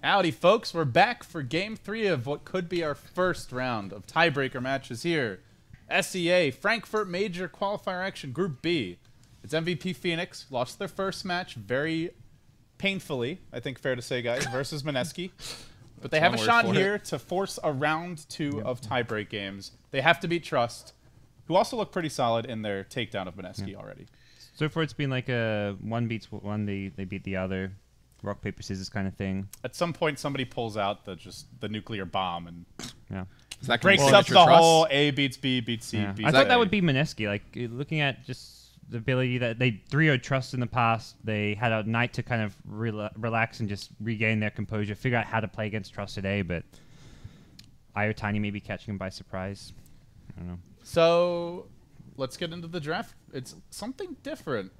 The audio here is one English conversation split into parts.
Howdy, folks. We're back for Game 3 of what could be our first round of tiebreaker matches here. SEA, Frankfurt Major Qualifier Action, Group B. It's MVP Phoenix. Lost their first match very painfully, I think fair to say, guys, versus Mineski. But they have a shot here to force a round 2 of tiebreak games. They have to beat Trust, who also look pretty solid in their takedown of Mineski already. So far, it's been like a one beats one, they beat the other, rock paper scissors kind of thing. At some point, somebody pulls out the nuclear bomb and breaks up the whole A beats B beats C. Yeah. Beats I thought A. that would be Mineski. Like looking at just the ability that they 3-0 Trust in the past, they had a night to kind of relax and just regain their composure, figure out how to play against Trust today. But Io Tiny maybe catching him by surprise. I don't know. So let's get into the draft. It's something different,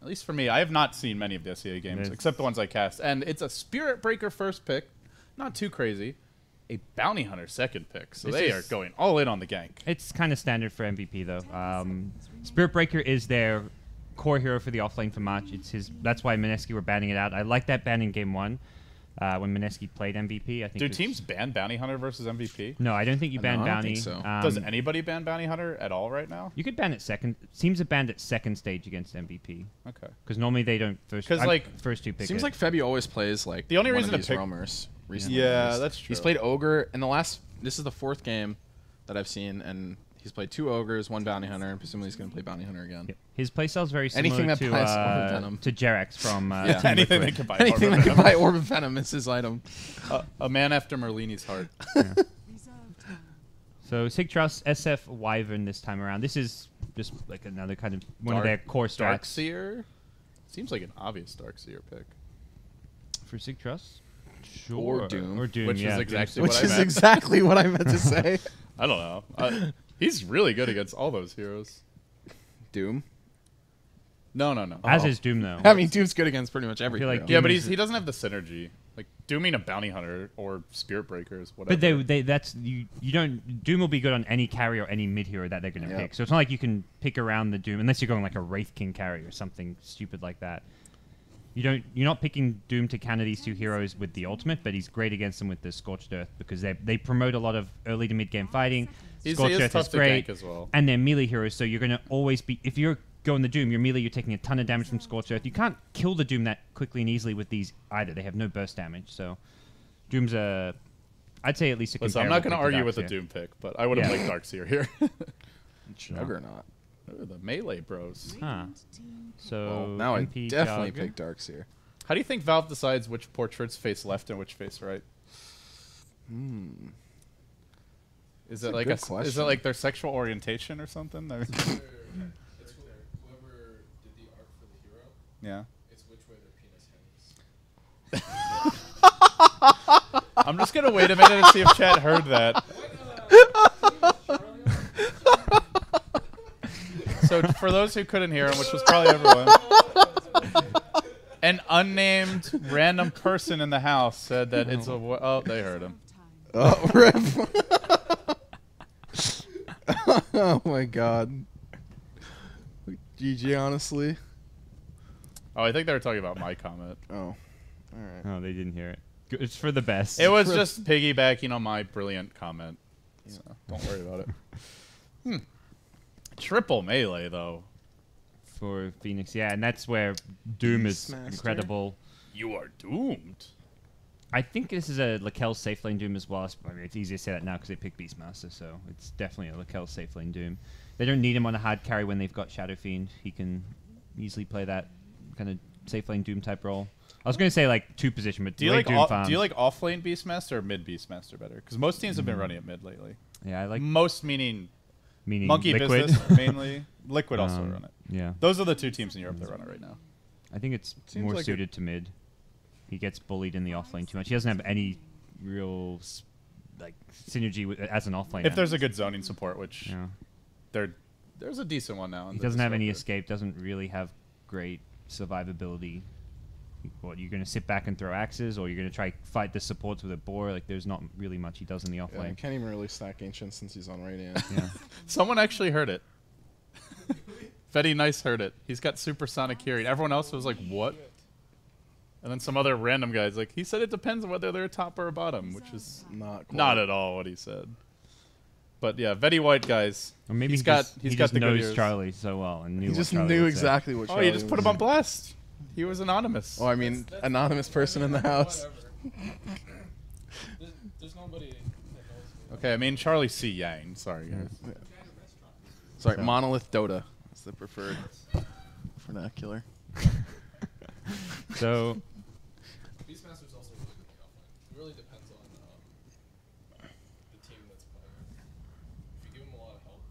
at least for me. I have not seen many of the SEA games, except the ones I cast. And it's a Spirit Breaker first pick, not too crazy. A Bounty Hunter second pick, so they are going all in on the gank. It's kind of standard for MVP, though. Spirit Breaker is their core hero for the offlane for March. It's his. That's why Mineski were banning it out. I like that ban in Game 1 when Mineski played MVP. I think. Do teams ban Bounty Hunter versus MVP? No, I don't think you ban I don't Bounty. think so. Does anybody ban Bounty Hunter at all right now? You could ban it second. Teams are banned at second stage against MVP. Okay. Because normally they don't first. Because like first two pick. Seems like Febby always plays like the only one reason of to these pick roamers recently. Yeah, that's true. He's played Ogre in the last. This is the 4th game that I've seen, and he's played 2 Ogres, 1 Bounty Hunter, and presumably he's going to play Bounty Hunter again. Yep. His playstyle is very similar Anything that to buys Orb of Venom. to Jerax from Yeah. Team anything Liquid. that can buy Anything Orb that of can Venom. buy Orb of Venom is his item. A man after Merlini's heart. So Sig.Trust SF Wyvern this time around. This is just like another kind of one of their core strats. Darkseer? Seems like an obvious Darkseer pick. For Sig.Trust? Sure. Or Doom. Or Doom, Which yeah. is exactly Which what I is meant. exactly what I meant to say. I don't know. He's really good against all those heroes. Doom. No. As is Doom, though. I mean, Doom's good against pretty much every feel like hero. Yeah, Doom but is- he doesn't have the synergy. Like dooming a bounty hunter or spirit breakers, whatever. But that's you don't Doom will be good on any carry or any mid hero that they're going to pick. So it's not like you can pick around the Doom unless you're going like a Wraith King carry or something stupid like that. You're not picking Doom to counter these 2 heroes with the ultimate, but he's great against them with the Scorched Earth because they promote a lot of early to mid game fighting. Scorched Earth is great, as well. and they're melee heroes, so you're going to always be if you're going the Doom, you're melee, you're taking a ton of damage from Scorched Earth. You can't kill the Doom that quickly and easily with these either. They have no burst damage, so Doom's I'd say at least a Listen, I'm not going to argue with the Doom pick, but I would have liked Darkseer here. Juggernaut. The melee bros. Huh. So Well, now I MP definitely Jug. pick Darkseer. How do you think Valve decides which portraits face left and which face right? Is it like good is it question. like their sexual orientation or something? Or- It's whoever did the arc for the hero. yeah. It's which way their penis hangs. I'm just gonna wait a minute and see if Chad heard that. So for those who couldn't hear him, which was probably everyone, an unnamed random person in the house said that it's a. Oh, they heard him. Oh, rip. Oh my god. GG, honestly. Oh, I think they were talking about my comment. Oh. Alright. Oh, they didn't hear it. It's for the best. It was just piggybacking on my brilliant comment. So don't worry about it. Triple melee, though. for Phoenix, yeah, and that's where Doom is Beastmaster? incredible. You are doomed. I think this is a Lakel safe lane Doom as well. I mean, it's easy to say that now because they picked Beastmaster, so it's definitely a Lakel safe lane Doom. They don't need him on a hard carry when they've got Shadow Fiend. He can easily play that kind of safe lane Doom type role. I was going to say like 2 position, but Do you the way like Doom farms, do you like off lane Beastmaster or mid Beastmaster better? Because most teams have been running it mid lately. yeah, I like Most meaning Monkey Liquid. Business mainly. Liquid also run it. Yeah, Those are the 2 teams in Europe that run it right now. I think it's Seems more like suited to mid. He gets bullied in the off lane too much. He doesn't have any real like synergy as an off lane. If there's a good zoning support, which yeah. there's a decent one now. He doesn't have any escape. Doesn't really have great survivability. What, you're going to sit back and throw axes, or you're going to try fight the supports with a boar? Like, there's not really much he does in the off Yeah, I lane. can't even really stack Ancient since he's on Radiant. Yeah. Someone actually heard it. Fetty Nice heard it. He's got supersonic hearing. Everyone else was like, what? And then some other random guy's like, he said it depends on whether they're a top or a bottom, which is Not quite. not at all what he said. But yeah, Vetty White, guys. Or maybe he's he got just, he's he got just the good knows ears. Charlie so well and knew He what just Charlie knew would say. exactly what Oh, Charlie you just put him was on blast. He was anonymous. Oh, I mean, anonymous person in the house. Whatever. There's nobody that knows. Okay, I mean Charlie C. Yang. Sorry, guys. Sorry, Monolith Dota is the preferred vernacular. So Beastmaster's also really good in offline. It really depends on the team that's playing. If you give him a lot of help,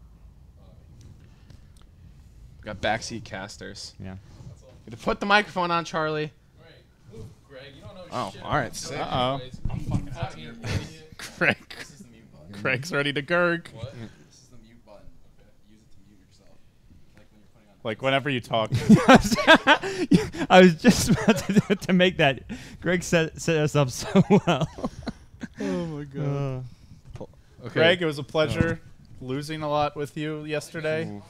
Got backseat casters. yeah. that's all. You put the microphone on, Charlie. Right. Move, Greg. You don't know Oh, shit. all right, about sick. Uh-oh. anyways. I'm fucking out of here, idiot. Craig. This is the mute button. Craig's ready to gurg. What? This is the mute button. Okay. Use it to mute yourself. Like when you're putting on. Like whenever you talk. I was just about to make that. Greg set us up so well. Oh my god. Okay. Greg, it was a pleasure losing a lot with you yesterday.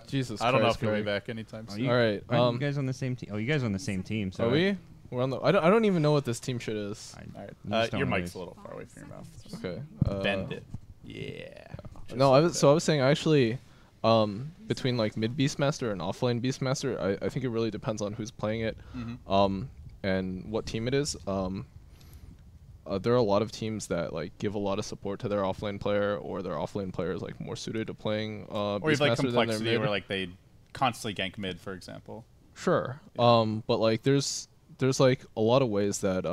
Jesus I don't know Christ, if you'll be Greg. back anytime soon. All right. Aren't you guys on the same team? Oh, you guys are on the same team. So Are we? We're on the. I don't even know what this team shit is. All right. You just don't Your know mic's this. a little far away from your mouth. Just Okay. bend it. Yeah. Just No, like I was saying actually, between like mid Beastmaster and offlane Beastmaster, I think it really depends on who's playing it, Mhm. and what team it is. There are a lot of teams that like give a lot of support to their offlane player, or their offlane player is like more suited to playing Or you have like Beastmaster than their complexity mid. where like they constantly gank mid, for example. Sure. But like there's like a lot of ways that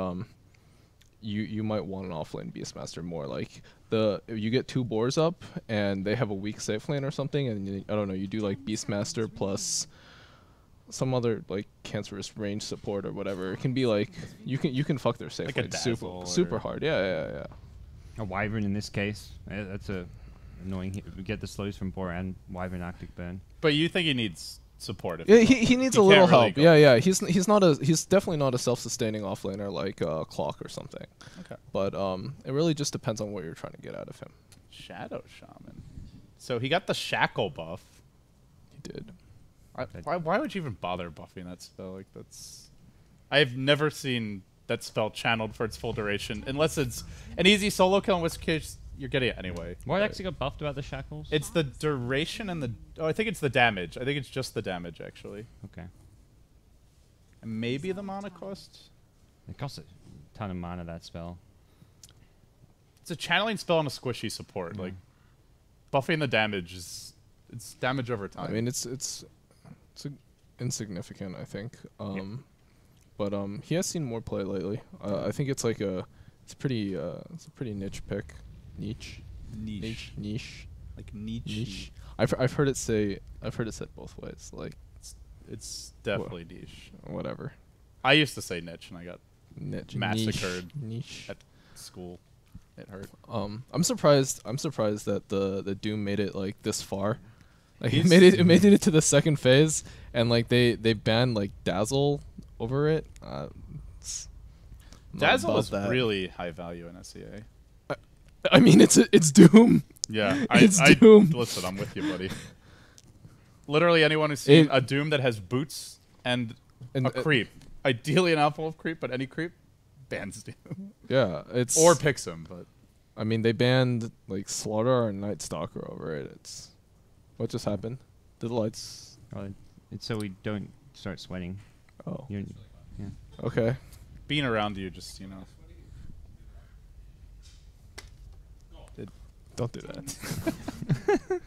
you might want an offlane Beastmaster more. Like if you get 2 boars up and they have a weak safe lane or something, and I don't know, you do like Beastmaster plus some other like cancerous range support or whatever. It can be like you can fuck their safe Like a lane Dazzle super or- hard. Yeah. A Wyvern in this case. That's a annoying. We get the slows from Boar and Wyvern Arctic Burn. But you think he needs support? If Yeah, he's he needs he a little can't really help. go. Yeah. He's definitely not a self-sustaining offlaner like Clock or something. Okay. But it really just depends on what you're trying to get out of him. Shadow Shaman. So he got the Shackle buff. He did. Why would you even bother buffing that spell? Like that's, I've never seen that spell channeled for its full duration, unless it's an easy solo kill, in which case you're getting it anyway. What But actually got buffed about the shackles? it's the duration and the. Oh, I think it's the damage. I think it's just the damage actually, Okay. and maybe the mana cost. It costs a ton of mana, that spell. It's a channeling spell and a squishy support. Yeah. Like buffing the damage is it's damage over time. I mean, it's insignificant, I think. But he has seen more play lately. I think it's like it's a pretty niche pick. Niche. like niche. I've heard it said both ways. Like It's definitely niche. whatever. I used to say niche, and I got Niche. Massacred. Niche. at school. It hurt. I'm surprised that the Doom made it like this far. Like He's- it made it to the second phase, and like they banned like Dazzle over it. It's not Dazzle about is that. really high value in SEA. I mean, it's Doom. Yeah, It's Doom. Listen, I'm with you, buddy. Literally anyone who's seen It- a Doom that has boots and And a creep, ideally an alpha wolf creep, but any creep, bans Doom. yeah, it's Or picks him, but I mean, they banned like Slaughter and Night Stalker over it. It's what just happened? Did the lights? Well, it's so we don't start sweating. Oh, You're, yeah. okay. being around you just, Don't do that.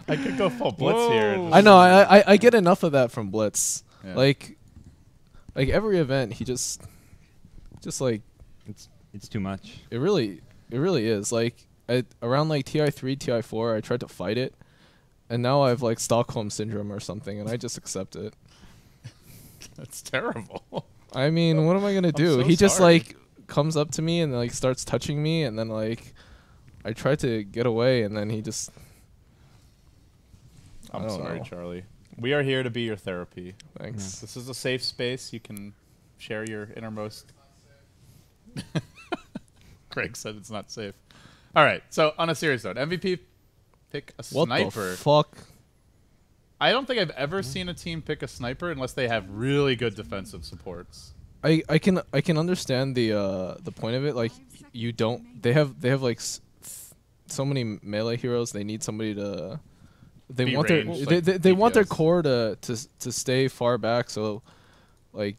I could go full blitz here. and I know. just- I get enough of that from Blitz. Yeah. Like every event, he just like It's too much. it really is. Like around like TI3, TI4, I tried to fight it, and now I've like Stockholm syndrome or something, and I just accept it. That's terrible. I mean, what am I gonna do? so He just sorry. like comes up to me and like starts touching me, and then like I try to get away, and then he just. I I'm don't sorry, know. Charlie. We are here to be your therapy. Thanks. This is a safe space. You can share your innermost. Craig said it's not safe. All right. So on a serious note, MVP pick a What sniper. the fuck? I don't think I've ever seen a team pick a sniper unless they have really good defensive supports. I can understand the point of it. Like they have like so many melee heroes. They need somebody to. They Be want ranged, their like they want their DPS. core to stay far back. So, like,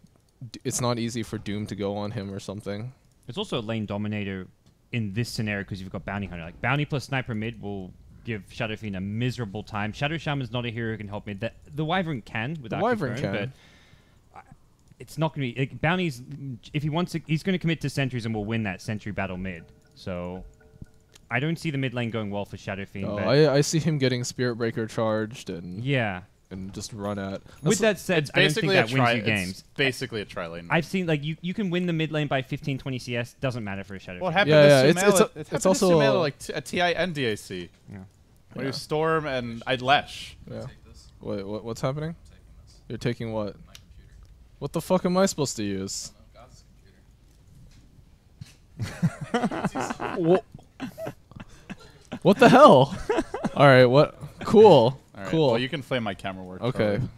it's not easy for Doom to go on him or something. It's also a lane dominator in this scenario because you've got Bounty Hunter. Like Bounty plus Sniper mid will give Shadow Fiend a miserable time. Shadow Shaman's not a hero who can help mid. The Wyvern can with Wyvern Arctic Drone, can. but it's not going to be... Like, Bounty's... If he wants to... He's going to commit to sentries and will win that sentry battle mid. So... I don't see the mid lane going well for Shadow Fiend. No, but I see him getting Spirit Breaker charged and yeah. and just run at. With that said, It's I don't think basically that wins you It's games. basically a tri-lane. I've seen, like, you can win the mid lane by 15, 20 CS. Doesn't matter for a Shadow Well, it Fiend. happened Yeah, to yeah, Sumaila. it's also to Sumaila, like at TI and DAC. Yeah. When you Storm and I'd Lesh. Yeah. Take this. What's happening? I'm taking this. You're taking what? My computer. What the fuck am I supposed to use? No, God's computer. What the hell? All right, what? Cool. All right, Cool. Well, you can flame my camera work. Okay. Charlie.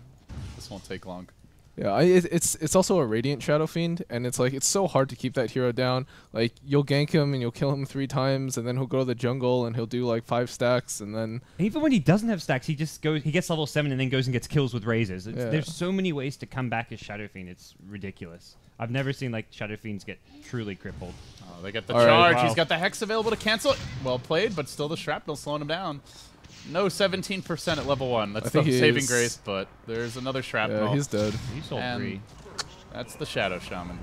This won't take long. Yeah, it's also a Radiant Shadow Fiend, and it's like it's so hard to keep that hero down. Like you'll gank him and you'll kill him 3 times, and then he'll go to the jungle and he'll do like 5 stacks, and then Even when he doesn't have stacks, he just goes. He gets level 7 and then goes and gets kills with razors. Yeah. There's so many ways to come back as Shadow Fiend. It's ridiculous. I've never seen like Shadow Fiends get truly crippled. Oh, they get the All right. charge. Wow. He's got the Hex available to cancel it. Well played, but still the Shrapnel slowing him down. No 17% at level 1. That's I the think he saving is. grace, but there's another Shrapnel. yeah, he's dead. He sold And 3. That's the Shadow Shaman.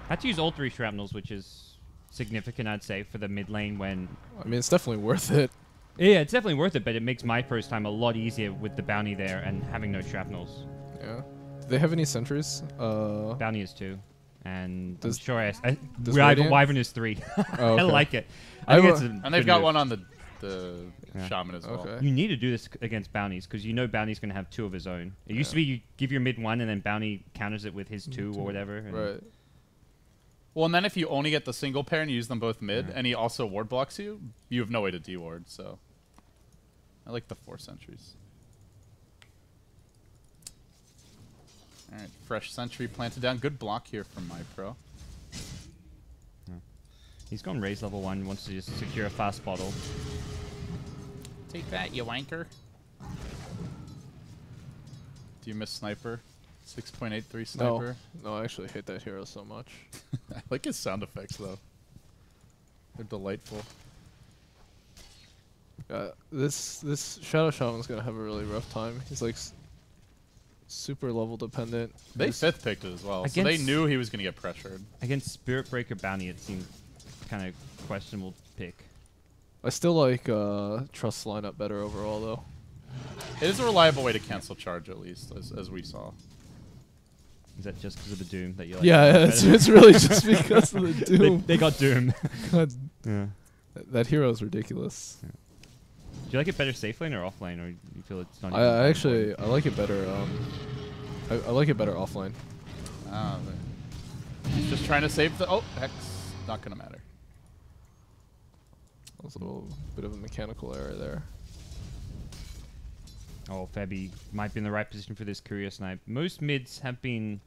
Had to use all 3 shrapnels, which is significant, I'd say, for the mid lane when... I mean, it's definitely worth it. Yeah, it's definitely worth it, but it makes my first time a lot easier with the bounty there and having no shrapnels. Yeah. Do they have any sentries? Bounty is 2. And Does- I'm sure does Radiant? Wyvern is 3. Oh, I okay. like it. I I think wa- it's a And they've good got move. one on the Yeah. Shaman as well. Okay. You need to do this against bounties because you know bounty's going to have 2 of his own. It used to be you give your mid 1 and then bounty counters it with his 2 or whatever. And Right. Well, and then if you only get the single pair and you use them both mid, Yeah. and he also ward blocks you, you have no way to deward, so... I like the 4 sentries. Alright, fresh sentry planted down. Good block here from my pro. He's gone raise level 1, wants to just secure a fast bottle. Take that, you wanker. Do you miss Sniper? 6.83 Sniper. No, I actually hate that hero so much. I like his sound effects, though. They're delightful. This Shadow Shaman's gonna have a really rough time. He's like super level dependent. They He's- 5th picked it as well, so they Against- knew he was going to get pressured. Against Spirit Breaker bounty, it seemed kind of questionable pick. I still like Trust lineup better overall though. It is a reliable way to cancel charge, at least, as we saw. Is that just because of the Doom that you like? Yeah, it's really just because of the they, Doom. they got Doom. God, Yeah. that hero is ridiculous. Do you like it better safe lane or off lane, or you feel it's not? I actually I like it better. I like it better offline. Ah, he's just trying to save the... Oh, Hex. Not going to matter. There's a little bit of a mechanical error there. Oh, Febby might be in the right position for this courier snipe. Most mids have been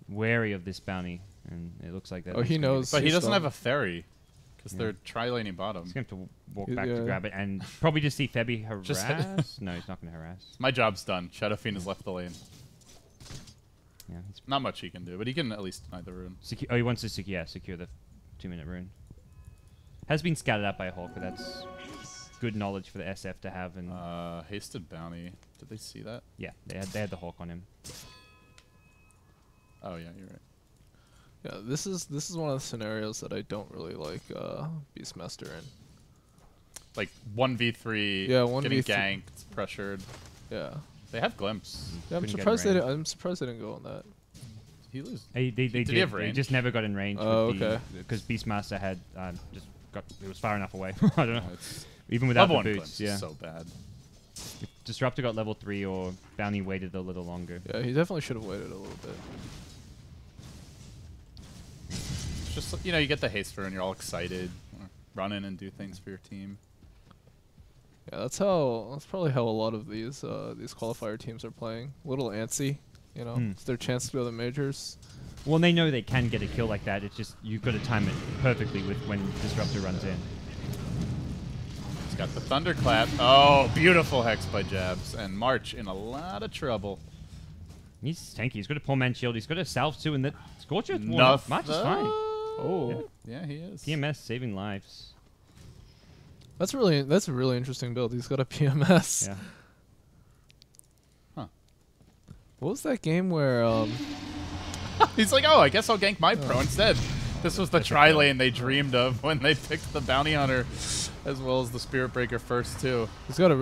wary of this bounty, and it looks like that. Oh, he knows. But he he's doesn't done. have a ferry, because Yeah. they're tri-laning bottom. He's going to have to walk Yeah. back to grab it, and probably just see Febby harass. Just- No, he's not going to harass. My job's done. Shadow Fiend has left the lane. Yeah, he's Not much he can do, but he can at least deny the rune. oh, he wants to secure the 2-minute rune. Has been scouted out by a Hawk, but that's good knowledge for the SF to have. And Hasted Bounty. Did they see that? yeah, they had the Hawk on him. Oh, yeah, you're right. Yeah, this is one of the scenarios that I don't really like Beastmaster in. Like 1v3, Yeah, getting 1v3. ganked, pressured. Yeah. They have Glimpse. Yeah, I'm Couldn't get surprised in they range. I'm surprised they didn't go on that. He lose. They Did he did. have They range? just never got in range. Oh, okay. Because Beastmaster had just got. It was far enough away. I don't know. It's Even without level the 1 boots, Glimpse yeah. is so bad. If Disruptor got level 3 or Bounty waited a little longer. Yeah, he definitely should have waited a little bit. It's just, you know, you get the haste for and you're all excited. Run in and do things for your team. Yeah, that's probably how a lot of these qualifier teams are playing. A little antsy, you know. It's their chance to go to the majors. Well, they know they can get a kill like that. It's just you've got to time it perfectly with when Disruptor runs in. He's got the thunderclap. Oh, beautiful hex by Jabs, and March in a lot of trouble. He's tanky. He's got a poor man shield. He's got a salve too, and that Scorcher. Enough. March is fine. Oh, yeah, he is. PMS saving lives. That's a really interesting build. He's got a PMS. Yeah. Huh. What was that game where He's like, oh, I guess I'll gank my pro instead. This was the tri-lane they dreamed of when they picked the Bounty Hunter, as well as the Spirit Breaker first too. he got a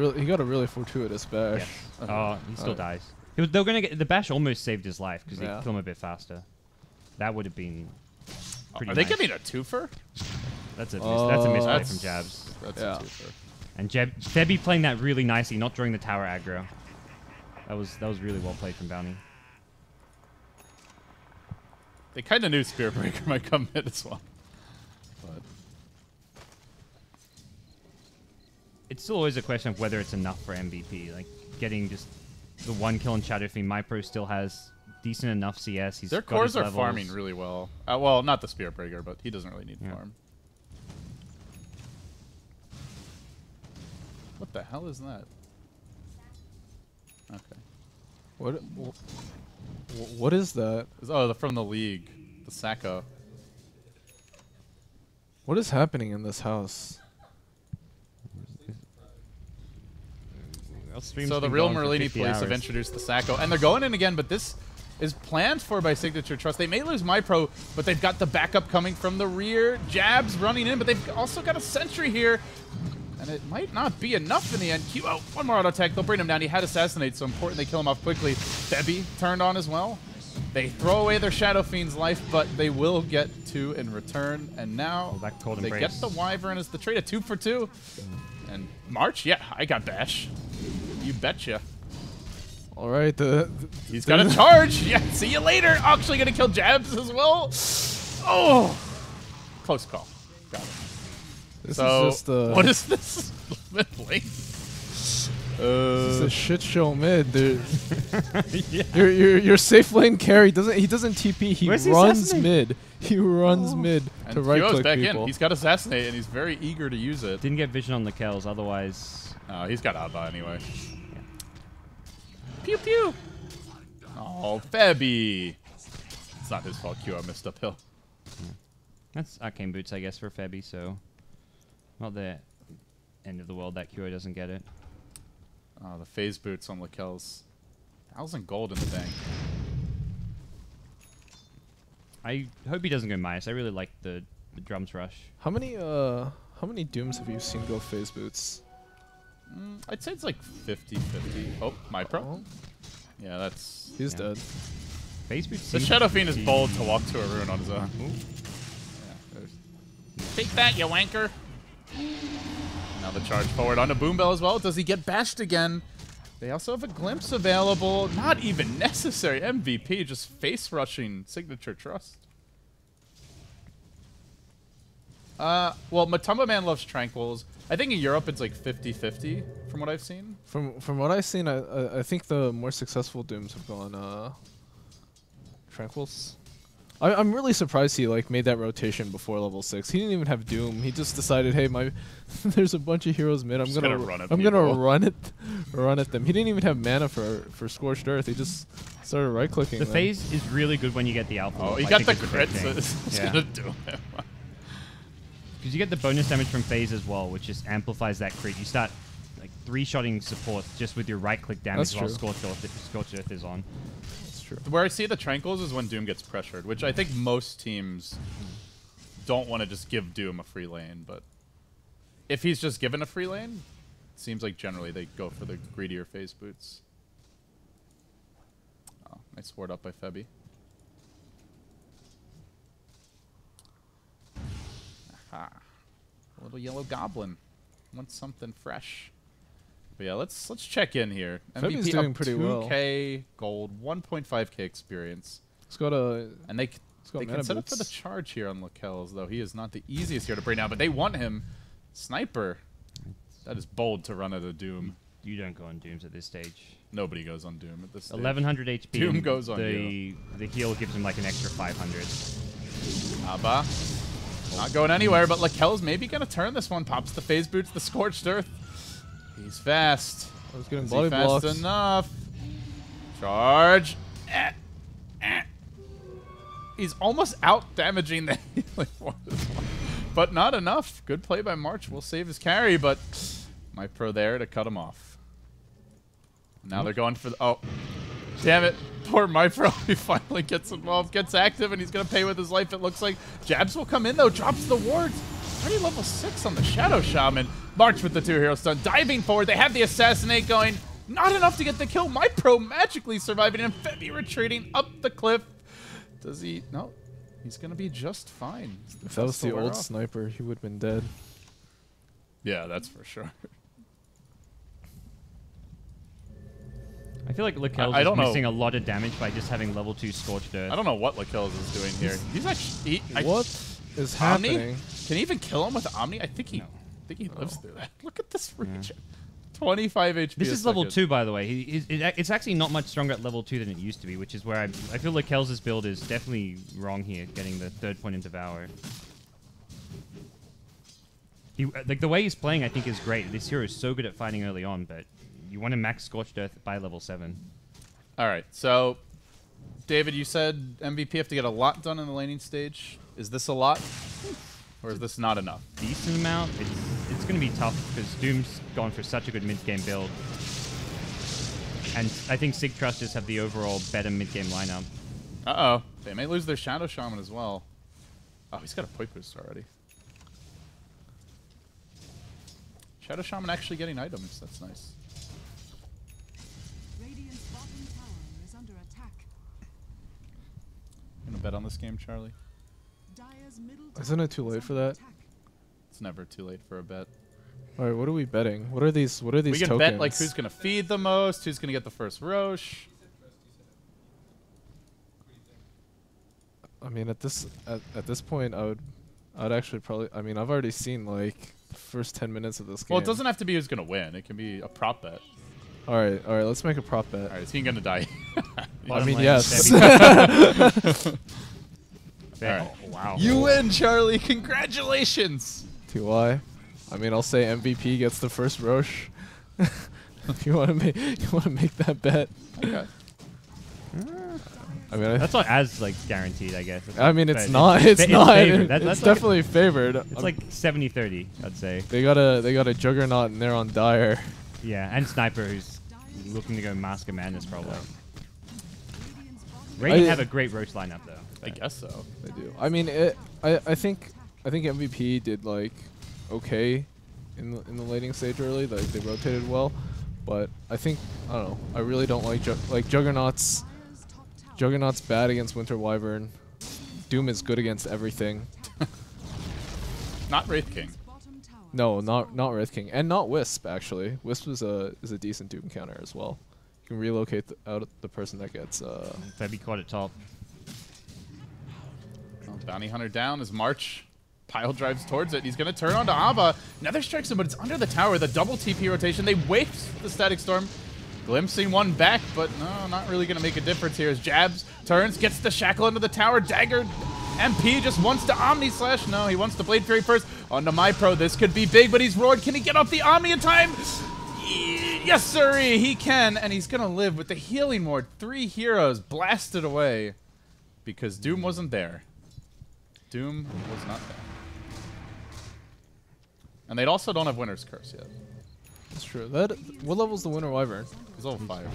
really fortuitous bash. Yes. Oh, he still dies. They were gonna get the bash. Almost saved his life because they Yeah. kill him a bit faster. That would have been pretty. Are they nice. giving a twofer? That's a misplay That's from Jabs. That's Yeah. a twofer. And Febby playing that really nicely, not drawing the tower aggro. That was really well played from Bounty. They kind of knew Spirit Breaker might come mid as well. But It's still always a question of whether it's enough for MVP. Like getting just the one kill on Shadow Fiend. MyPro still has decent enough CS. He's their got cores his are levels. farming really well. Well, not the Spirit Breaker, but he doesn't really need Yeah. farm. What the hell is that? Okay. What is that? Oh, from the league. The Sacco. What is happening in this house? So the real Merlini police have introduced the Sacco, and they're going in again, but this is planned for by Sig.Trust. They may lose MyPro, but they've got the backup coming from the rear. Jabs running in, but they've also got a sentry here, and it might not be enough in the end. Q, oh, one more auto attack. They'll bring him down. He had Assassinate, so important they kill him off quickly. Febby turned on as well. They throw away their Shadow Fiend's life, but they will get 2 in return, and now that cold they embrace. get the Wyvern as the trade, a 2 for 2. And March, yeah, I got Bash. You betcha. All right, He's got a charge. Yeah, see you later. Actually gonna kill Jabs as well. Oh, close call. Got it. This So is just what is this? Mid-lane? This is a shit show mid. Your safe lane carry doesn't TP. He Where's the runs assassinate? mid. He runs mid And to right Kyo's click back people. in. He's got Assassinate, and he's very eager to use it. Didn't get vision on the kills, otherwise. He's got Abba anyway. Pew pew. Oh, Febby. It's not his fault. Kyo missed uphill. That's arcane boots, I guess, for Febby, so not the end of the world that QO doesn't get it. Oh, the phase boots on Lakel's. 1,000 gold in the bank. I hope he doesn't go minus. I really like the drums rush. How many Dooms have you seen go phase boots? I'd say it's like 50-50. Oh, my pro. Yeah, that's... He's dead. Phase boots. The seem Shadow to Fiend is be- bold to walk to a rune on his own. Take that, you wanker. Now the charge forward onto Boombell as well. Does he get bashed again? They also have a glimpse available. Not even necessary. MVP just face rushing Sig.Trust. Well, Matumba Man loves Tranquils. I think in Europe it's like 50-50 from what I've seen. From what I've seen, I think the more successful Dooms have gone Tranquils. I'm really surprised he made that rotation before level 6. He didn't even have Doom. He just decided, hey, there's a bunch of heroes mid. I'm gonna run at them. He didn't even have mana for Scorched Earth. He just started right clicking. The phase is really good when you get the alpha. Oh, he I got think the it's a big crit, so thing. it's Yeah. gonna do it. Because you get the bonus damage from phase as well, which just amplifies that crit. You start like 3-shotting support just with your right-click damage That's while true. Scorched Earth is on. That's true. Where I see the Tranquils is when Doom gets pressured, which I think most teams don't want to just give Doom a free lane, but if he's just given a free lane, it seems like generally they go for the greedier phase boots. Oh, nice ward up by Febby. Aha. A little yellow goblin. Wants something fresh. But yeah, let's check in here. Febby's MVP doing up pretty well. 2k gold, 1.5k experience. He's got a. And they got can mana set up for the boots. charge here on Lakel's, though he is not the easiest here to bring down, but they want him. Sniper. That is bold to run at a Doom. You don't go on Dooms at this stage. Nobody goes on Doom at this stage. 1100 HP. Doom and goes on the heal gives him like an extra 500. Abba. Not going anywhere, but Lakel's maybe going to turn this one. Pops the phase boots, the Scorched Earth. He's fast. I was getting Is body he fast blocks. enough? Charge. He's almost out damaging the healing one as well. But not enough. Good play by March. Will save his carry, but my pro there to cut him off. Now they're going for the... Oh. Damn it. Poor Mypro. He finally gets involved, gets active, and he's going to pay with his life, it looks like. Jabs will come in, though. Drops the wards. Already level 6 on the Shadow Shaman. March with the 2-hero stun. Diving forward. They have the Assassinate going. Not enough to get the kill. Mypro magically surviving, and Febby retreating up the cliff. Does he? No. He's going to be just fine. If that was the old sniper, he would have been dead. Yeah, that's for sure. I feel like Lakel's is missing a lot of damage by just having level 2 Scorched Earth. I don't know what Lakel's is doing here. He's actually... What is happening? Can he even kill him with Omni? I think he lives through that. Look at this region. 25 HP. This is level 2, by the way. It's actually not much stronger at level 2 than it used to be, which is where I feel like Kel's build is definitely wrong here, getting the 3rd point in Devour. Like the way he's playing, I think, is great. This hero is so good at fighting early on, but you want to max Scorched Earth by level 7. All right, so David, you said MVP have to get a lot done in the laning stage. Is this a lot, or is this not enough? Decent amount. It's going to be tough because Doom's gone for such a good mid-game build. And I think Sig.Trust just have the overall better mid-game lineup. Uh-oh. They may lose their Shadow Shaman as well. Oh, he's got a point boost already. Shadow Shaman actually getting items. That's nice. Radiant's bottom tower is under attack. You gonna bet on this game, Charlie? Dire's middle Isn't it too tower late is for under that? attack. It's never too late for a bet. All right, what are we betting? What are these? What are these We can tokens? bet like who's gonna feed the most, who's gonna get the first Roche. I mean, at this point, I'd actually probably. I mean, I've already seen like the first 10 minutes of this game. Well, it doesn't have to be who's gonna win. It can be a prop bet. All right, let's make a prop bet. All right, is he gonna die? I mean, lane, yes. All right. Oh, wow. You win, Charlie. Congratulations. TY. I mean, I'll say MVP gets the first Roche. you want to make that bet? Okay. I mean, That's not as like guaranteed, I guess. I mean, it's But not. It's not. favored. It's That's definitely favored. It's like 70-30, I'd say. They got a Juggernaut and they're on Dire. Yeah, and Sniper who's looking to go Mask of Madness probably. Radiant have a great Roach lineup though. I guess so. They do. I mean, I think MVP did like okay in the laning stage early. Like they rotated well, but I think I don't know. I really don't like Juggernaut's. Dire's top tower Juggernaut's bad against Winter Wyvern. Doom is good against everything. Not Wraith King. bottom tower No, is not falling. Wraith King, and not Wisp actually. Wisp is a decent Doom counter as well. You can relocate out the person that gets. Febby caught at top. Well, Bounty Hunter down as March pile drives towards it. He's going to turn onto Abba. Nether strikes him, but it's under the tower. The double TP rotation. They waste the Static Storm. Glimpsing one back, but no, not really going to make a difference here as Jabs turns, gets the Shackle into the tower. Dagger MP just wants to Omni Slash. No, he wants the Blade Fury first. Onto Mypro. This could be big, but he's roared. Can he get off the Omni in time? Yes, sirree, he can, and he's going to live with the Healing Ward. 3 heroes blasted away because Doom wasn't there. Doom was not there. And they also don't have Winter's Curse yet. That's true. What level's the Winter Wyvern? He's level 5.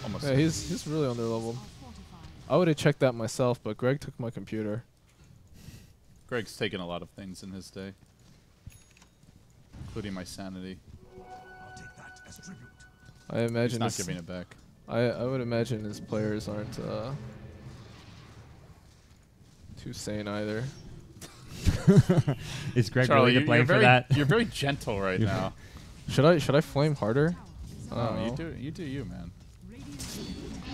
Almost. Yeah, he's really under leveled. I would have checked that myself, but Greg took my computer. Greg's taken a lot of things in his day, including my sanity. I He's imagine not giving it back. I would imagine his players aren't too sane either. Is Greg Charlie, really to blame for very, that? you're very gentle right now. Should I flame harder? I don't Oh, know. you do you, man.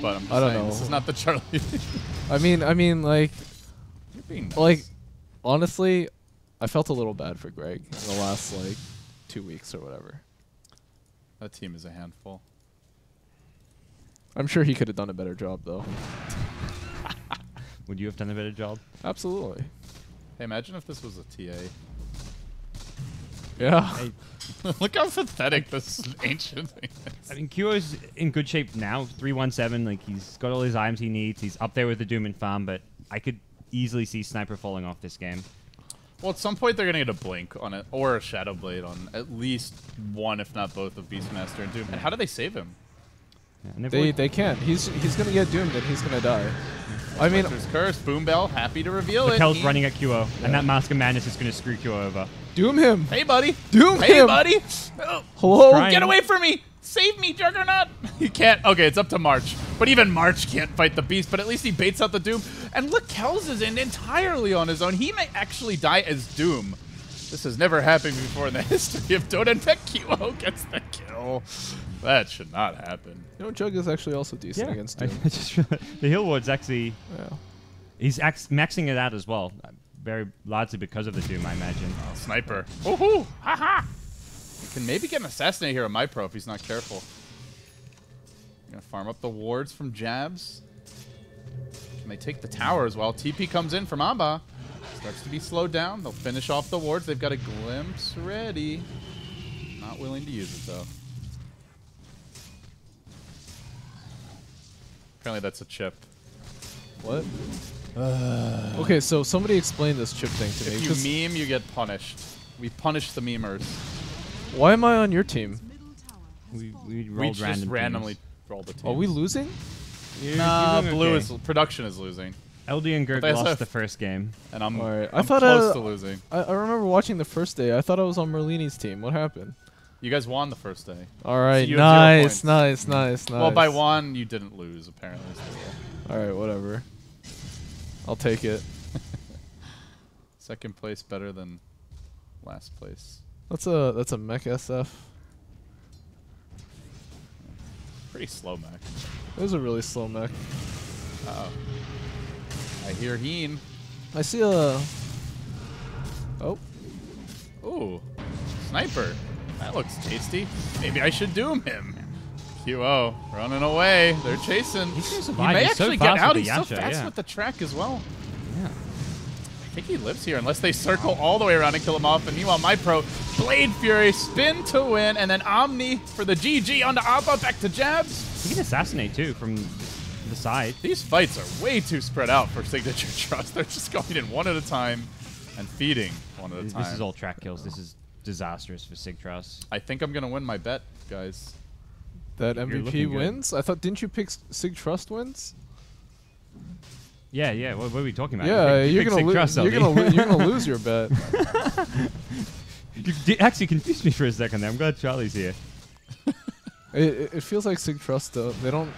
But I'm just I don't saying, know. this is not the Charlie. I mean, like, You're being nice. like, honestly, I felt a little bad for Greg in the last like 2 weeks or whatever. That team is a handful. I'm sure he could have done a better job, though. Would you have done a better job? Absolutely. Hey, imagine if this was a TA. Yeah. Hey, Look how pathetic this ancient thing is. I mean, Kyo's in good shape now. 317, like he's got all his items he needs. He's up there with the Doom and Farm, but I could easily see Sniper falling off this game. Well, at some point they're gonna get a Blink on it, or a Shadow Blade on at least one, if not both, of Beastmaster and Doom. And how do they save him? Yeah, and everyone- They can't. He's gonna get doomed and he's gonna die. I mean, There's Curse, Boom Bell, happy to reveal it. Raquel's running at QO, and that Mask of Madness is going to screw QO over. doom him. Hey, buddy. Doom Hey, him. buddy. Oh, Hello. Trying. get away from me. Save me, Juggernaut. He can't. Okay, it's up to March. But even March can't fight the Beast, but at least he baits out the Doom. And look, Kells is in entirely on his own. He may actually die as Doom. This has never happened before in the history of Dota. In fact, QO gets the kill. That should not happen. You know, Jug is actually also decent against I Doom. just realized the heal ward's actually Yeah. he's maxing it out as well, very largely because of the Doom, I imagine. Sniper. Woohoo! Haha! You can maybe get an assassinate here on my pro if he's not careful. Gonna farm up the wards from jabs. Can they take the tower as well? TP comes in from Amba. Starts to be slowed down. They'll finish off the wards. They've got a glimpse ready. Not willing to use it though. Apparently that's a chip. What? Okay, so somebody explain this chip thing to me. If 'cause you meme, you get punished. We punish the memers. why am I on your team? Middle tower has We fallen. rolled just random randomly teams. roll the team. Are we losing? Nah, You're blue okay. is production is losing, LD and Gert But they lost have- the first game. and I'm Alright, I I'm thought, close to losing. I remember watching the first day. I thought I was on Merlini's team. What happened? You guys won the first day. All right, you have 0 nice, points. nice, nice, nice. Well, by one you didn't lose apparently. All right, whatever. I'll take it. Second place better than last place. That's a mech SF. Pretty slow, Mac. It was a really slow mech. Uh-oh. I hear Heen. I see a. Oh, Ooh, sniper. That looks tasty. Maybe I should doom him. QO running away. They're chasing. He's gonna He survive. may He's so actually fast get out. with He's the so Yasha, fast yeah. with the track as well. Yeah. I think he lives here unless they circle all the way around and kill him off. And meanwhile, my pro, Blade Fury, spin to win, and then Omni for the GG onto Abba, back to jabs. He can assassinate too from the side. These fights are way too spread out for Sig.Trust. They're just going in one at a time and feeding one at a time. This is all track kills. This is disastrous for Sig.Trust. I think I'm going to win my bet, guys. that You're MVP looking good. wins. I thought didn't you pick Sig.Trust wins? Yeah, yeah. What are we talking about? Yeah, You you're picked gonna Sig.Trust, you're LD. gonna you're gonna lose your bet. You actually confused me for a second there. I'm glad Charlie's here. It feels like Sig.Trust though. They don't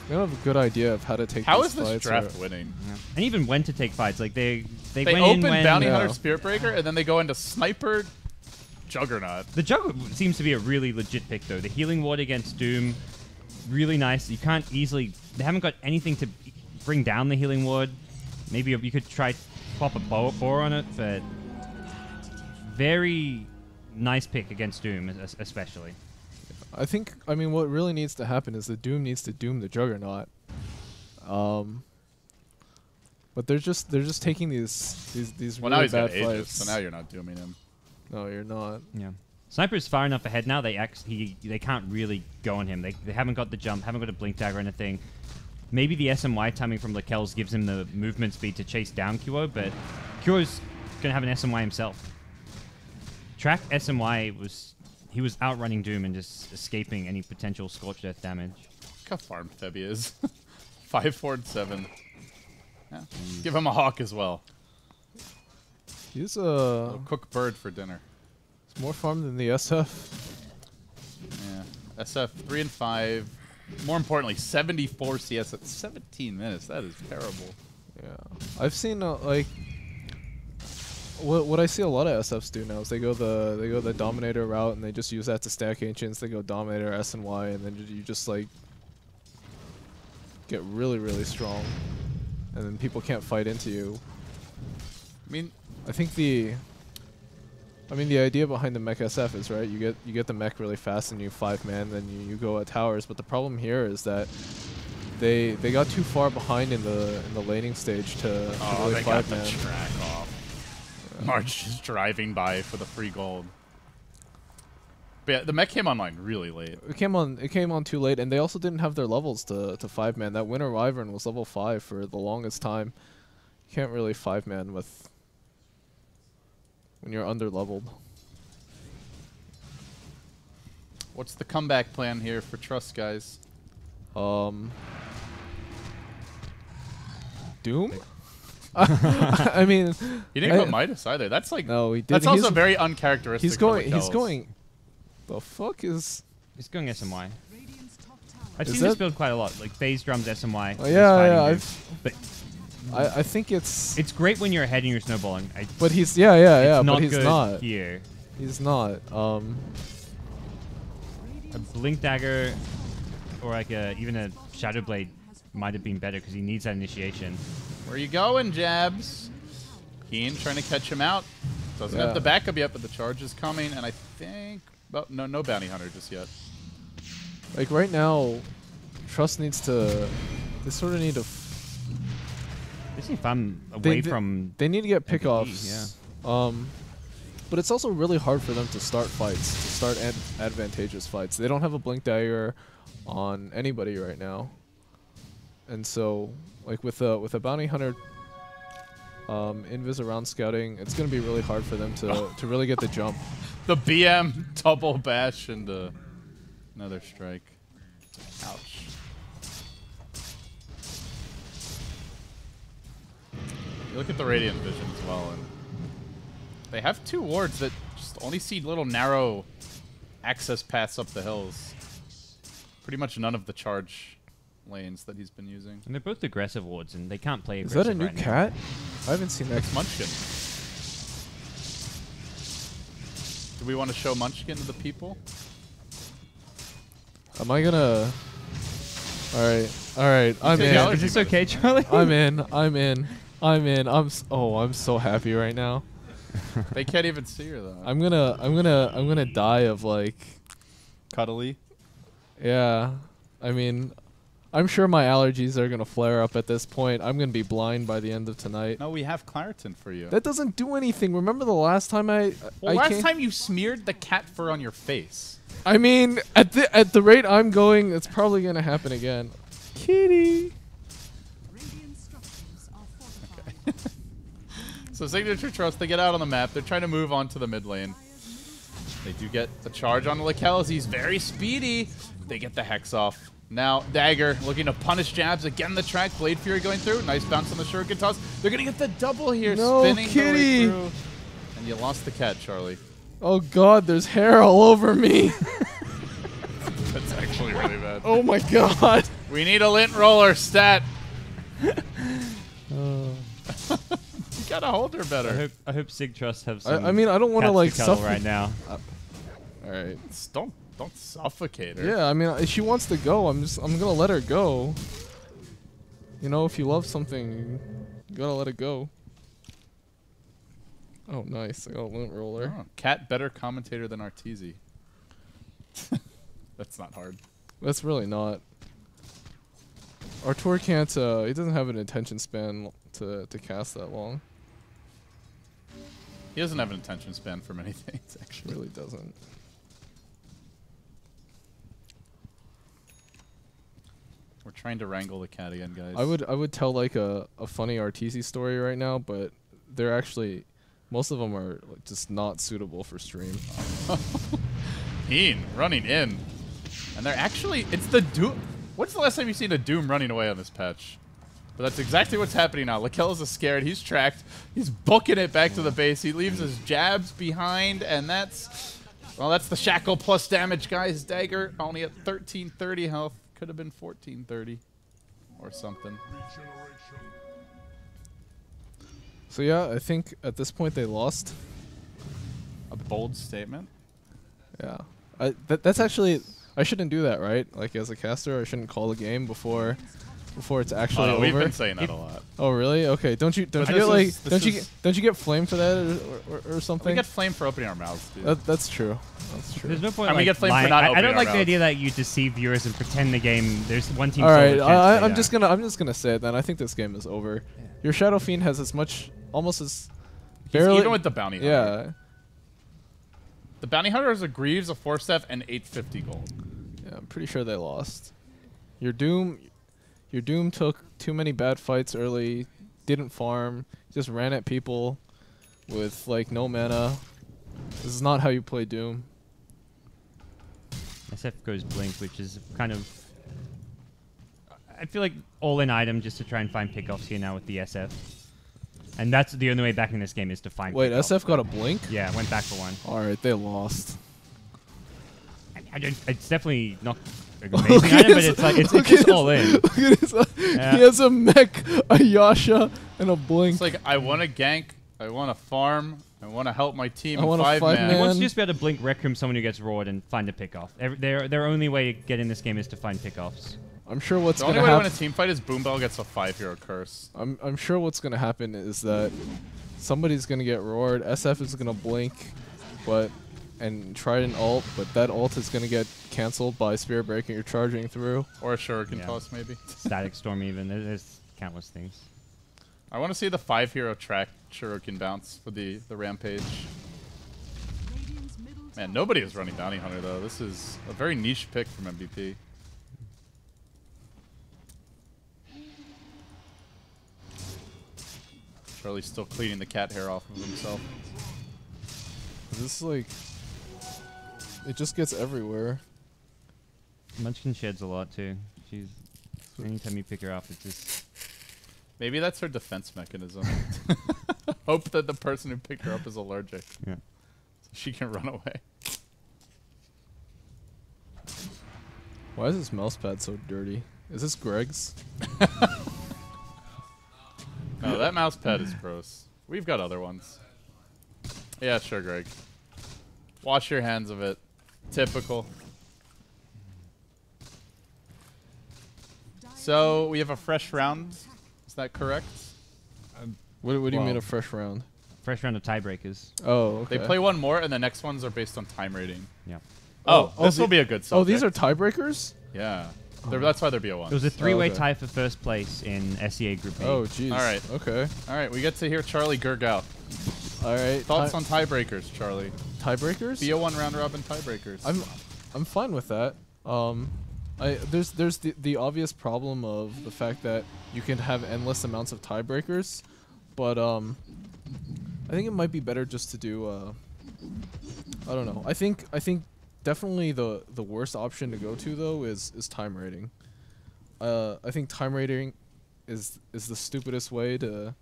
have a good idea of how to take. How these is this fights draft or- winning? And even when to take fights. Like they They went open in when Bounty Yeah. Hunter Spirit Breaker, and then they go into Sniper Juggernaut. The Jug seems to be a really legit pick though. The healing ward against Doom, really nice. You can't easily. They haven't got anything to bring down the healing ward. Maybe you could try pop a boar on it, but very nice pick against Doom, especially. I mean, what really needs to happen is the Doom needs to doom the Juggernaut. But they're just taking these Well, now really he's got bad Aegis, fights. so now you're not dooming him. No, you're not. Yeah. Sniper's far enough ahead now. They can't really go on him. They haven't got the jump, haven't got a blink dagger or anything. Maybe the SMY timing from Lakel's gives him the movement speed to chase down QO, but QO's gonna have an SMY himself. Track SMY he was outrunning Doom and just escaping any potential scorched earth damage. Look how farmed Theb is. 5, 4, and 7. Yeah. Give him a hawk as well. He's We'll cook bird for dinner. more farm than the SF. Yeah. SF 3 and 5. More importantly, 74 CS at 17 minutes. That is terrible. Yeah, I've seen like what I see a lot of SFs do now is they go the Dominator route and they just use that to stack Ancients. They go Dominator, SNY, and then you just like get really strong, and then people can't fight into you. I mean, I think the I mean, the idea behind the mech SF is right. You get the mech really fast and you 5-man, then you go at towers. But the problem here is that they got too far behind in the laning stage to really they got the 5-man. track off. March just driving by for the free gold. But yeah, the mech came online really late. It came on too late, and they also didn't have their levels to 5-man. That Winter Wyvern was level 5 for the longest time. You can't really 5-man with when you're under-leveled. What's the comeback plan here for Trust, guys? Doom? I mean, He didn't go Midas either. That's like no, he did. that's also very uncharacteristic. He's for going. Raquel's. He's going. The fuck is? He's going SMY. Radiant's top tower I've Is seen this that- build quite a lot, like phase drums, SMY. Oh, this yeah, fighting yeah. move. But I think it's. it's great when you're ahead and you're snowballing. But he's yeah. It's not But he's good not. here. He's not. A Blink Dagger or like even a Shadow Blade might have been better because he needs that initiation. Where you going, Jabs? Keen trying to catch him out. Doesn't Yeah. have the backup yet, but the charge is coming, and I think no bounty hunter just yet. Like right now, Trust needs to. They sort of need to. They seem fun away They- from. They need to get MVP, pickoffs. But it's also really hard for them to start fights, to start advantageous fights. They don't have a Blink Dagger on anybody right now, and so like with a bounty hunter, invis around scouting, it's gonna be really hard for them to really get the jump. The BM double bash into another strike. Ouch. You look at the Radiant Vision as well, and they have 2 wards that just only see little narrow access paths up the hills. Pretty much none of the charge lanes that he's been using. And they're both aggressive wards, and they can't play Is aggressive that a new right now. cat? I haven't seen that. It's Munchkin. Do we want to show Munchkin to the people? Am I gonna? All right. I'm take in. allergy Is this medicine. okay, Charlie? I'm in. I'm so happy right now. They can't even see her though. I'm gonna die of like. Cuddly. Yeah, I mean, I'm sure my allergies are gonna flare up at this point. I'm gonna be blind by the end of tonight. No, we have Claritin for you. That doesn't do anything. Remember the last time Well, I last came? time you smeared the cat fur on your face. I mean, at the rate I'm going, it's probably gonna happen again. Kitty. Radiant structures are fortified. So Sig.Trust, they get out on the map. They're trying to move on to the mid lane. They do get the charge on Lakel. He's very speedy. They get the Hex off. Now, Dagger looking to punish Jabs. Again, the track. Blade Fury going through. Nice bounce on the Shuriken toss. They're going to get the double here. No, spinning the way Kitty. through. And you lost the cat, Charlie. Oh God, there's hair all over me. That's actually really bad. Oh my God. We need a lint roller stat. You gotta hold her better. I hope Sig.Trust have some. I mean, I don't want to cats like cuddle suffer right now. All right. Don't suffocate her. Yeah, I mean, if she wants to go, I'm gonna let her go. You know, if you love something, you gotta let it go. Oh, nice. I got a lint roller. Oh, cat better commentator than Arteezy. That's not hard. That's really not. Artur can't. He doesn't have an attention span to cast that long. He doesn't have an attention span for many things, He actually. really doesn't. We're trying to wrangle the cat again, guys. I would tell like a funny Arteezy story right now, but they're actually most of them are like, just not suitable for stream. Heen running in. And they're actually, it's the Doom. When's the last time you've seen a Doom running away on this patch? But that's exactly what's happening now. Lakel is scared. He's tracked. He's booking it back to the base. He leaves his Jabs behind, and that's, well, that's the Shackle plus damage, guys. Dagger only at 1330 health. Could have been 1430 or something. So yeah, I think at this point they lost. A bold statement. Yeah, that's actually I shouldn't do that, right? Like as a caster, I shouldn't call the game before before it's actually Oh, over? we've been saying that a lot. Oh really? Okay. Don't you But get this like is- this don't you get flamed for that or We something? get flamed for opening our mouths, dude. That's true. That's true. There's no point. And we like, get flamed for lying. not I opening don't our like the mouths. idea that you deceive viewers and pretend the game. There's one team. All right, solo chance, I'm yeah. just gonna say it then. I think this game is over. Your Shadow Fiend has as much, almost as He's barely. even with the bounty hunter. Yeah, The bounty hunter is a Greaves, a 4-step, and 850 gold. yeah. I'm pretty sure they lost. Your Doom took too many bad fights early. Didn't farm. Just ran at people with like no mana. This is not how you play Doom. SF goes Blink, which is kind of. I feel like all-in item just to try and find pickoffs here now with the SF. And that's the only way back in this game is to find. Wait, pickoffs. SF got a blink? Yeah, went back for one. All right, they lost. It's definitely not an amazing item, but it's like it's just all in. Look at his, Yeah. He has a mech, a Yasha, and a blink. It's like, I want to gank, I want to farm, I want to help my team I in want a 5-man. He five-man. wants to just be able to blink Rec Room someone who gets roared and find a pickoff. Their only way to get in this game is to find pickoffs. I'm sure what's The gonna only way to win happen. a team fight is Boombell gets a 5-hero curse. I'm sure what's gonna happen is that somebody's gonna get roared. SF is gonna blink, and try an ult, but that ult is gonna get cancelled by Spirit Breaker you're charging through. Or a Shuriken Yeah. toss, maybe. Static Storm even. There's countless things. I want to see the 5-hero track Shuriken bounce for the Rampage. Radiant's middle Man, tower nobody is running Bounty Hunter, though. This is a very niche pick from MVP. Charlie's still cleaning the cat hair off of himself. This is like, it just gets everywhere. Munchkin sheds a lot too. She's anytime you pick her up, it's just Maybe that's her defense mechanism. Hope that the person who picked her up is allergic. yeah. So she can run away. Why is this mouse pad so dirty? Is this Greg's? No, that mouse pad is gross. We've got other ones. Yeah, sure, Greg. Wash your hands of it. Typical. So, we have a fresh round. Is that correct? What do you Wow. mean a fresh round? Fresh round of tiebreakers. Oh, okay. They play one more, and the next ones are based on time rating. Yeah. Oh, Oh, this will the- be a good subject. Oh, these are tiebreakers? Yeah. That's why they're BO1. It was a three-way okay. tie for first place in SEA Group A. Oh, jeez. All right. Okay. All right, we get to hear Charlie Gerg out. All right. Thoughts on tiebreakers, Charlie? tiebreakers? BO1 round robin tiebreakers. I'm fine with that. There's the obvious problem of the fact that you can have endless amounts of tiebreakers, but I think it might be better just to do I don't know. I think definitely the worst option to go to though is time rating. I think time rating is the stupidest way to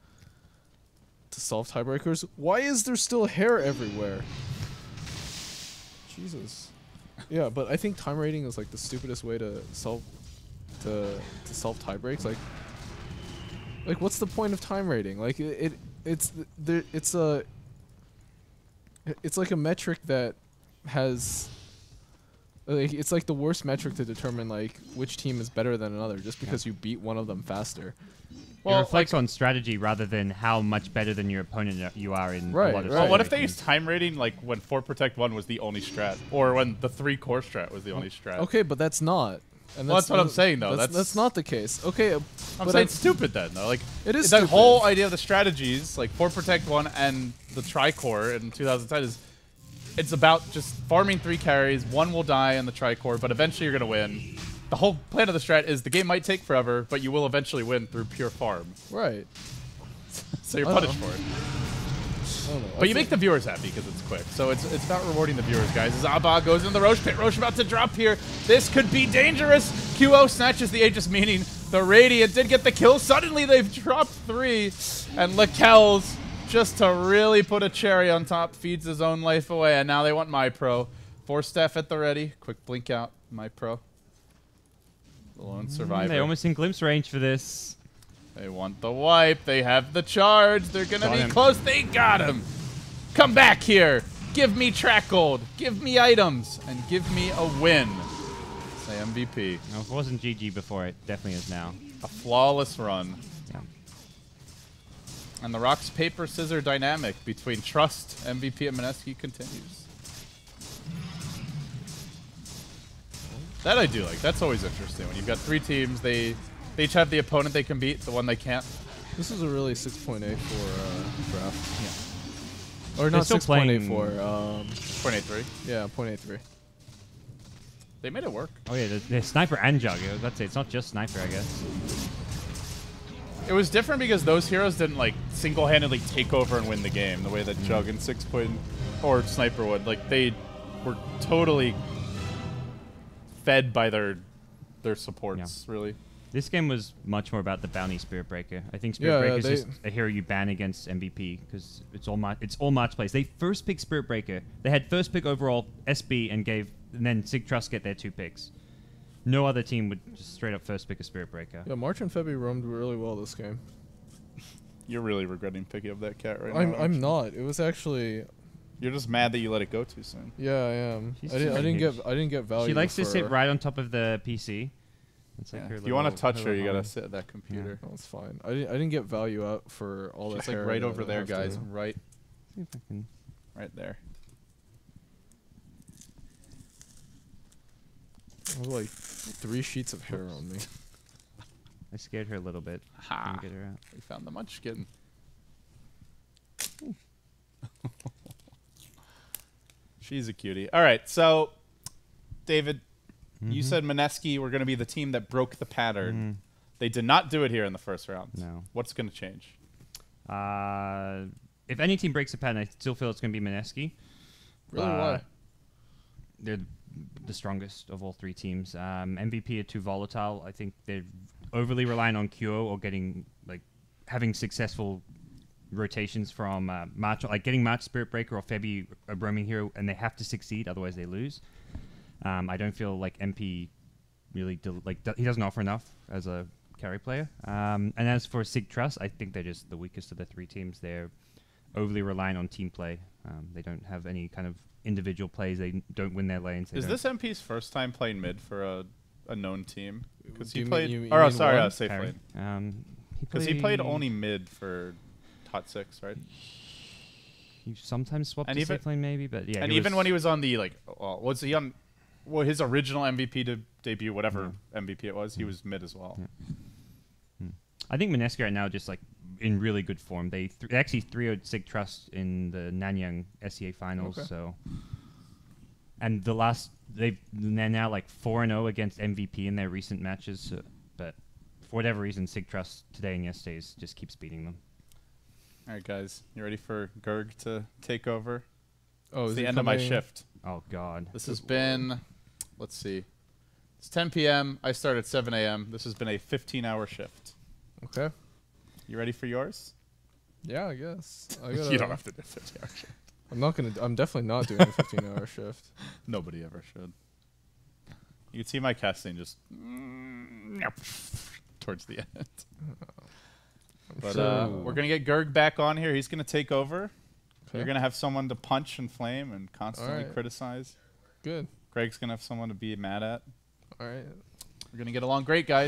solve tiebreakers. Why is there still hair everywhere? Jesus. Yeah, but I think time rating is like the stupidest way to solve tie breaks. Like what's the point of time rating? Like it's like a metric that has like it's like the worst metric to determine like which team is better than another just because you beat one of them faster. It reflects on strategy rather than how much better than your opponent you are in Right, a lot of right. Well, what if they situations. used time rating like when 4 Protect 1 was the only strat? Or when the 3 core strat was the only strat? Okay, but that's not. And Well, that's what I'm saying, though. That's not the case. Okay, I'm but saying it's stupid then, though. Like, It is the stupid. whole idea of the strategies, like 4 Protect 1 and the Tricore in 2010 is it's about just farming 3 carries, 1 will die in the Tricore, but eventually you're going to win. The whole plan of the strat is the game might take forever, but you will eventually win through pure farm. right. So you're I punished know. for it. I don't know. But you make the viewers happy because it's quick. So it's about rewarding the viewers, guys. As Abba goes in the Roche pit. Roche about to drop here. This could be dangerous. QO snatches the Aegis, meaning the Radiant did get the kill. Suddenly they've dropped 3. And Lakel's, just to really put a cherry on top, feeds his own life away. And now they want My Pro. 4 staff at the ready. Quick blink out, My Pro. The lone survivor. They're almost in glimpse range for this. They want the wipe. They have the charge. They're going to Got be him. close. They got him. Come back here. Give me track gold. Give me items. And give me a win. Say MVP. Now, if it wasn't GG before, it definitely is now. A flawless run. Yeah. And the rocks, paper, scissor dynamic between Trust, MVP, and Mineski continues. That I do like. That's always interesting. When you've got 3 teams, they each have the opponent they can beat, the one they can't. This is a really 6.84 draft. Yeah. Or They're not still 6.84. 0.83. Yeah, 0.83. They made it work. Oh yeah, there's Sniper and Jug. That's it. It's not just Sniper, I guess. It was different because those heroes didn't like single-handedly take over and win the game the way that Jug and or Sniper would. Like they were totally fed by their supports, really. This game was much more about the bounty Spirit Breaker. I think Spirit Breaker is just a hero you ban against MVP because it's all March plays. They first picked Spirit Breaker. They had first pick overall SB and then Sig.Trust get their 2 picks. No other team would just straight up first pick a Spirit Breaker. Yeah, March and Febby roamed really well this game. You're really regretting picking up that cat right now. I'm not. It was actually. You're just mad that you let it go too soon. Yeah, I am. She's I didn't get value. She likes to for sit right on top of the PC. It's like Yeah. her If you want to touch her, you gotta home. sit at that computer. No, it's fine. I didn't get value out for all She's the like hair right that over I there, have to guys. do. Right, See if I can- right there. I have like 3 sheets of hair on me. I scared her a little bit. Ha! Didn't get her out. We found the munchkin. She's a cutie. All right, so David, you said Mineski were going to be the team that broke the pattern. They did not do it here in the first round. No. What's going to change? If any team breaks a pattern, I still feel it's going to be Mineski. Really? Why? They're the strongest of all 3 teams. MVP are too volatile. I think they're overly reliant on Kyo or having successful rotations from March, like getting March Spirit Breaker or Febby a roaming hero, and they have to succeed, otherwise they lose. I don't feel like MP really he doesn't offer enough as a carry player. And as for Sig.Trust, I think they're just the weakest of the 3 teams. They're overly reliant on team play. They don't have any kind of individual plays. They don't win their lanes. Is this MP's first time playing mid for a known team? Because Do he you played. mean- you Or mean sorry, one? safe Carry. lane. Because he played only mid for Hot 6, right? He sometimes swapped And to even- safe lane maybe, but yeah. And even when he was on the was he on? Well, his original MVP debut, whatever MVP it was, he was mid as well. I think Mineski right now just like in really good form. They actually 3-0'd Sig.Trust in the Nanyang SEA finals. Okay. So, and they're now like 4-0 against MVP in their recent matches. So, but for whatever reason, Sig.Trust today and yesterday just keeps beating them. All right, guys, you ready for Gerg to take over? Oh, It's is the it end of my coming- shift. Oh God. This has been, let's see, it's 10 p.m. I start at 7 a.m. This has been a 15-hour shift. Okay. You ready for yours? Yeah, I guess. You don't have to do a 15-hour shift. I'm definitely not doing a 15-hour shift. Nobody ever should. You can see my casting just towards the end. But we're going to get Gerg back on here. He's going to take over. You're going to have someone to punch and flame and constantly Alright. criticize. Good. Greg's going to have someone to be mad at. All right. We're going to get along great, guys.